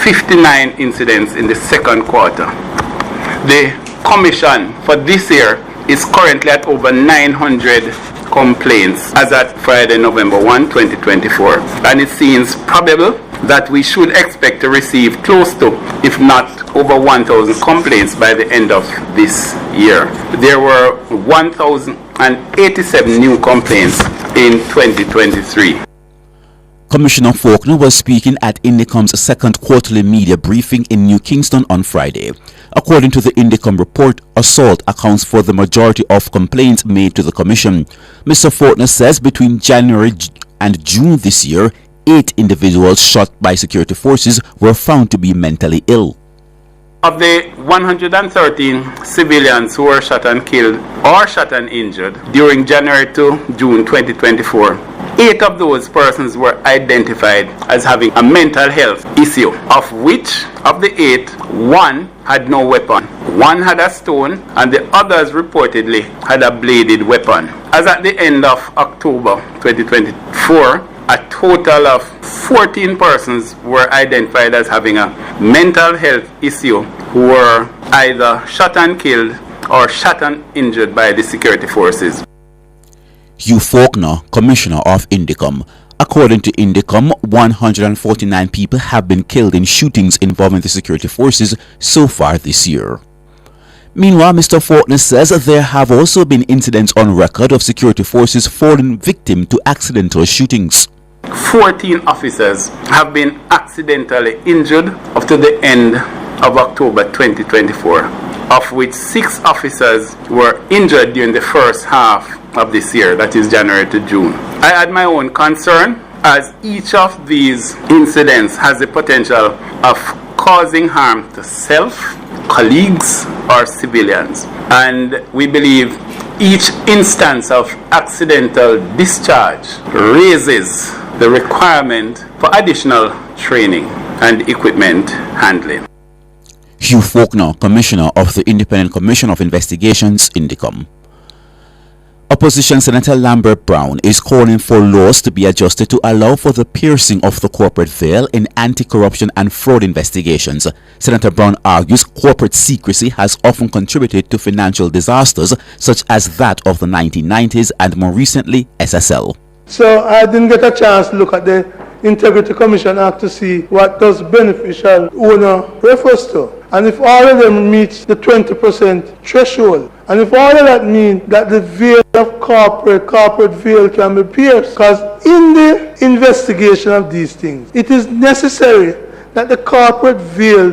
59 incidents in the second quarter. The commission for this year is currently at over 900 complaints as at Friday, November 1, 2024. And it seems probable that we should expect to receive close to, if not over 1,000 complaints by the end of this year. There were 1,087 new complaints in 2023. Commissioner Faulkner was speaking at Indicom's second quarterly media briefing in New Kingston on Friday. According to the Indicom report, assault accounts for the majority of complaints made to the Commission. Mr. Faulkner says between January and June this year, 8 individuals shot by security forces were found to be mentally ill. Of the 113 civilians who were shot and killed or shot and injured during January to June 2024, 8 of those persons were identified as having a mental health issue, of which, of the 8, 1 had no weapon, 1 had a stone, and the others reportedly had a bladed weapon. As at the end of October 2024, a total of 14 persons were identified as having a mental health issue who were either shot and killed or shot and injured by the security forces. Hugh Faulkner, Commissioner of Indicom. According to Indicom, 149 people have been killed in shootings involving the security forces so far this year. Meanwhile, Mr. Faulkner says there have also been incidents on record of security forces falling victim to accidental shootings. 14 officers have been accidentally injured up to the end of October 2024, of which 6 officers were injured during the first half of this year, that is January to June. I had my own concern, as each of these incidents has the potential of causing harm to self, colleagues, or civilians. And we believe each instance of accidental discharge raises the requirement for additional training and equipment handling. Hugh Faulkner, Commissioner of the Independent Commission of Investigations, Indicom. Opposition Senator Lambert Brown is calling for laws to be adjusted to allow for the piercing of the corporate veil in anti-corruption and fraud investigations. Senator Brown argues corporate secrecy has often contributed to financial disasters such as that of the 1990s and more recently SSL. So I didn't get a chance to look at the Integrity Commission Act to see what does beneficial owner refers to. And if all of them meet the 20% threshold, and if all of that means that the veil of corporate veil can be pierced, because in the investigation of these things, it is necessary that the corporate veil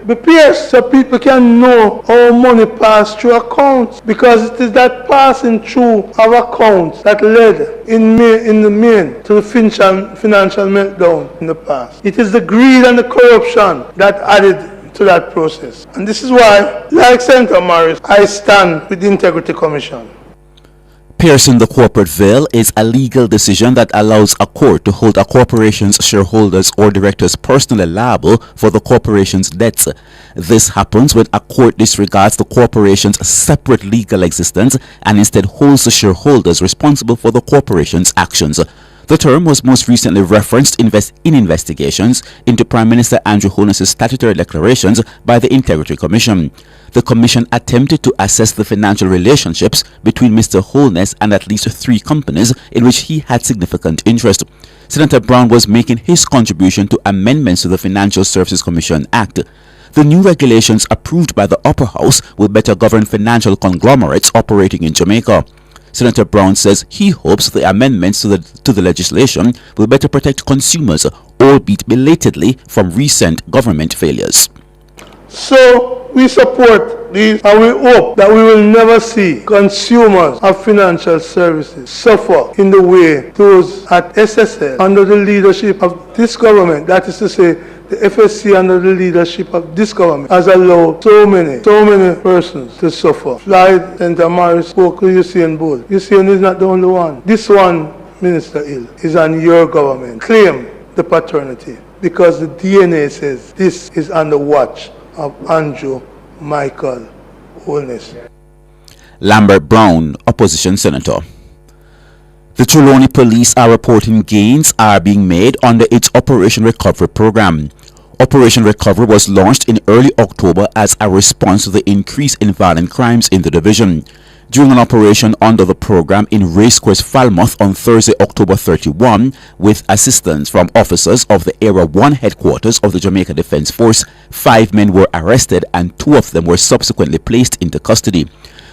be pierced so people can know how money passed through accounts, because it is that passing through of accounts that led in the main to the financial meltdown in the past. It is the greed and the corruption that added to that process. And this is why, like Senator Morris, I stand with the Integrity Commission. Piercing the corporate veil is a legal decision that allows a court to hold a corporation's shareholders or directors personally liable for the corporation's debts. This happens when a court disregards the corporation's separate legal existence and instead holds the shareholders responsible for the corporation's actions. The term was most recently referenced in investigations into Prime Minister Andrew Holness's statutory declarations by the Integrity Commission. The Commission attempted to assess the financial relationships between Mr. Holness and at least 3 companies in which he had significant interest. Senator Brown was making his contribution to amendments to the Financial Services Commission Act. The new regulations approved by the Upper House will better govern financial conglomerates operating in Jamaica. Senator Brown says he hopes the amendments to the legislation will better protect consumers, albeit belatedly, from recent government failures. So we support these, and we hope that we will never see consumers of financial services suffer in the way those at SSL under the leadership of this government, that is to say, the FSC under the leadership of this government, has allowed so many persons to suffer. Floyd, Senator Morris spoke to Usain Bolt. Usain is not the only one. This one, Minister Hill, is on your government. Claim the paternity, because the DNA says this is on the watch of Andrew Michael Holness. Lambert Brown, Opposition Senator. The Trelawney Police are reporting gains are being made under its Operation Recovery Program. Operation Recovery was launched in early October as a response to the increase in violent crimes in the division. During an operation under the program in Racecourse, Falmouth on Thursday, October 31, with assistance from officers of the Area 1 headquarters of the Jamaica Defence Force, 5 men were arrested and 2 of them were subsequently placed into custody.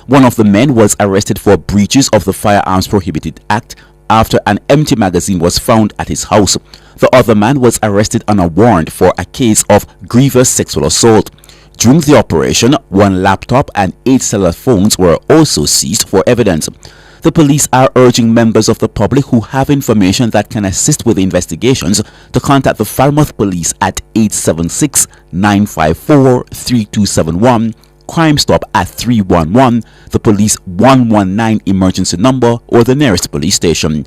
One of the men was arrested for breaches of the Firearms Prohibited Act after an empty magazine was found at his house. The other man was arrested on a warrant for a case of grievous sexual assault. During the operation, 1 laptop and 8 cellular phones were also seized for evidence. The police are urging members of the public who have information that can assist with the investigations to contact the Falmouth Police at 876-954-3271, Crime Stop at 311, the police 119 emergency number, or the nearest police station.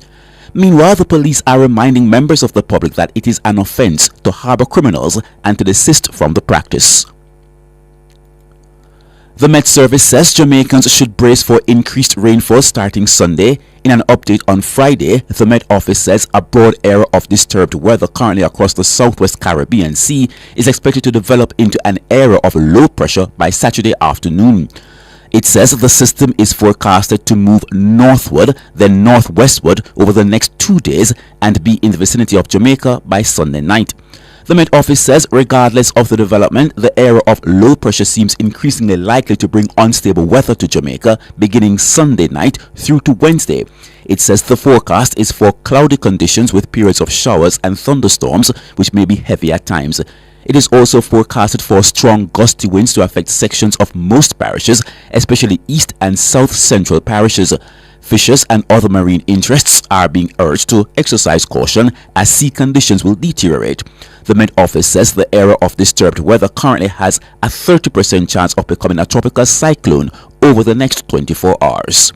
Meanwhile, the police are reminding members of the public that it is an offense to harbor criminals and to desist from the practice. The Met Service says Jamaicans should brace for increased rainfall starting Sunday. In an update on Friday, the Met Office says a broad area of disturbed weather currently across the southwest Caribbean Sea is expected to develop into an area of low pressure by Saturday afternoon. It says the system is forecasted to move northward, then northwestward over the next 2 days and be in the vicinity of Jamaica by Sunday night. The Met Office says regardless of the development, the area of low pressure seems increasingly likely to bring unstable weather to Jamaica beginning Sunday night through to Wednesday. It says the forecast is for cloudy conditions with periods of showers and thunderstorms, which may be heavy at times. It is also forecasted for strong gusty winds to affect sections of most parishes, especially east and south central parishes. Fishers and other marine interests are being urged to exercise caution as sea conditions will deteriorate. The Met Office says the area of disturbed weather currently has a 30% chance of becoming a tropical cyclone over the next 24 hours.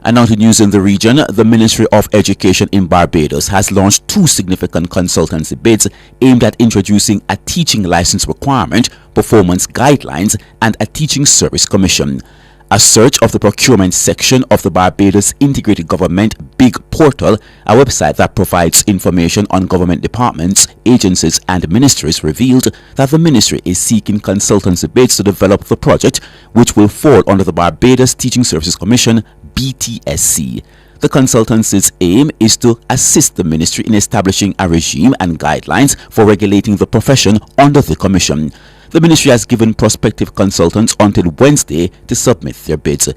And now to news in the region. The Ministry of Education in Barbados has launched 2 significant consultancy bids aimed at introducing a teaching license requirement, performance guidelines, and a teaching service commission. A search of the procurement section of the Barbados Integrated Government Big Portal, a website that provides information on government departments, agencies and ministries, revealed that the ministry is seeking consultancy bids to develop the project, which will fall under the Barbados Teaching Services Commission, BTSC. The consultancy's aim is to assist the ministry in establishing a regime and guidelines for regulating the profession under the commission. The ministry has given prospective consultants until Wednesday to submit their bids.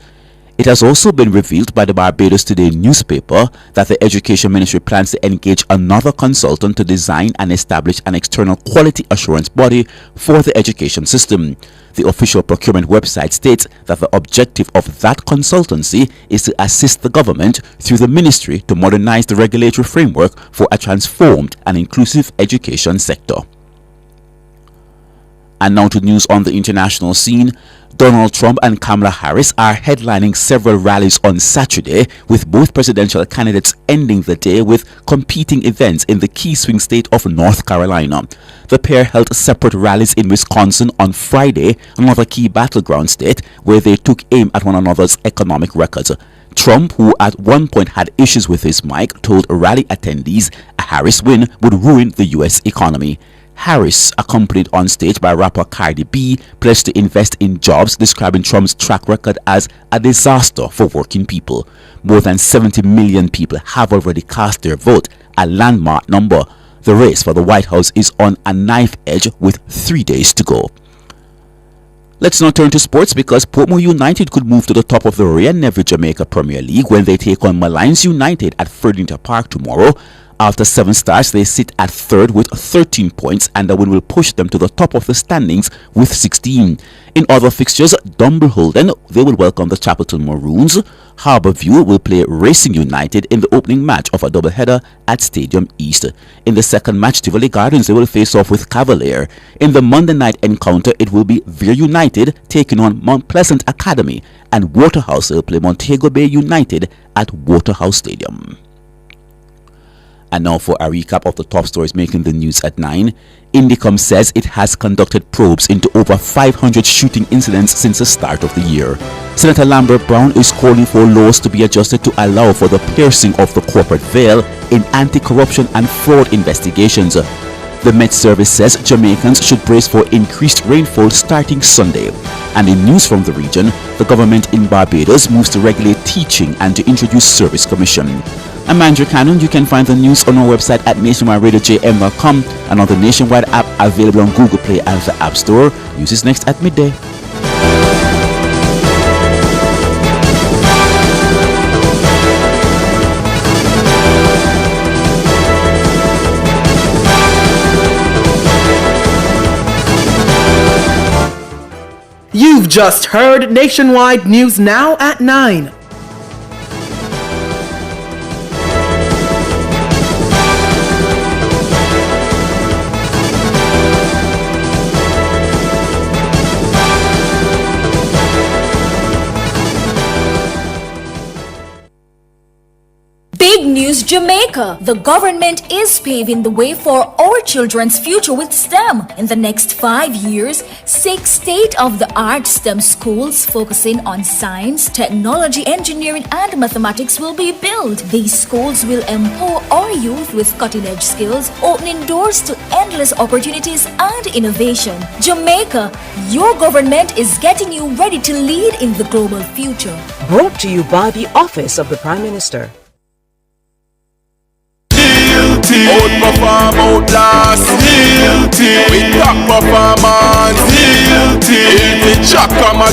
It has also been revealed by the Barbados Today newspaper that the Education Ministry plans to engage another consultant to design and establish an external quality assurance body for the education system. The official procurement website states that the objective of that consultancy is to assist the government through the ministry to modernize the regulatory framework for a transformed and inclusive education sector. And now to news on the international scene. Donald Trump and Kamala Harris are headlining several rallies on Saturday, with both presidential candidates ending the day with competing events in the key swing state of North Carolina. The pair held separate rallies in Wisconsin on Friday, another key battleground state, where they took aim at one another's economic records. Trump, who at one point had issues with his mic, told rally attendees a Harris win would ruin the U.S. economy. Harris, accompanied on stage by rapper Cardi B, pledged to invest in jobs, describing Trump's track record as a disaster for working people. More than 70 million people have already cast their vote, a landmark number. The race for the White House is on a knife edge with 3 days to go. Let's now turn to sports, because Portmore United could move to the top of the Ray and Neville Jamaica Premier League when they take on Malines United at Ferdinand Park tomorrow. After 7 starts, they sit at 3rd with 13 points, and the win will push them to the top of the standings with 16. In other fixtures, Dumbleholden, they will welcome the Chapelton Maroons. Harbourview will play Racing United in the opening match of a doubleheader at Stadium East. In the second match, Tivoli Gardens, they will face off with Cavalier. In the Monday night encounter, it will be Veer United taking on Mount Pleasant Academy, and Waterhouse will play Montego Bay United at Waterhouse Stadium. And now for a recap of the top stories making the news at 9. Indicom says it has conducted probes into over 500 shooting incidents since the start of the year. Senator Lambert Brown is calling for laws to be adjusted to allow for the piercing of the corporate veil in anti-corruption and fraud investigations. The Met Service says Jamaicans should brace for increased rainfall starting Sunday. And in news from the region, the government in Barbados moves to regulate teaching and to introduce service commission. I'm Andrew Cannon. You can find the news on our website at nationwideradiojm.com and on the Nationwide app available on Google Play and the App Store. News is next at midday. You've just heard Nationwide News Now at 9. Big news, Jamaica! The government is paving the way for our children's future with STEM. In the next 5 years, 6 state-of-the-art STEM schools focusing on science, technology, engineering, and mathematics will be built. These schools will empower our youth with cutting-edge skills, opening doors to endless opportunities and innovation. Jamaica, your government is getting you ready to lead in the global future. Brought to you by the Office of the Prime Minister. Outperform, outlast. With top performance. Chakama.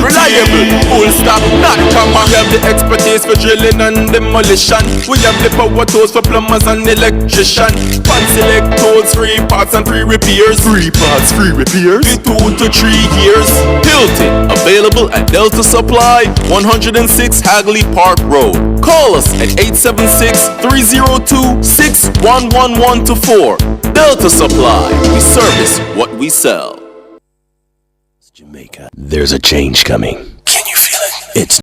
Reliable, full stop, not comma. We have the expertise for drilling and demolition. We have the power tools for plumbers and electricians. Fancy select tools, free parts and free repairs. Free parts, free repairs. 2 to 3 years. Hilton, available at Delta Supply, 106 Hagley Park Road. Call us at 876-302-6111-4. Delta Supply, we service what we sell. Jamaica, there's a change coming. Can you feel it? It's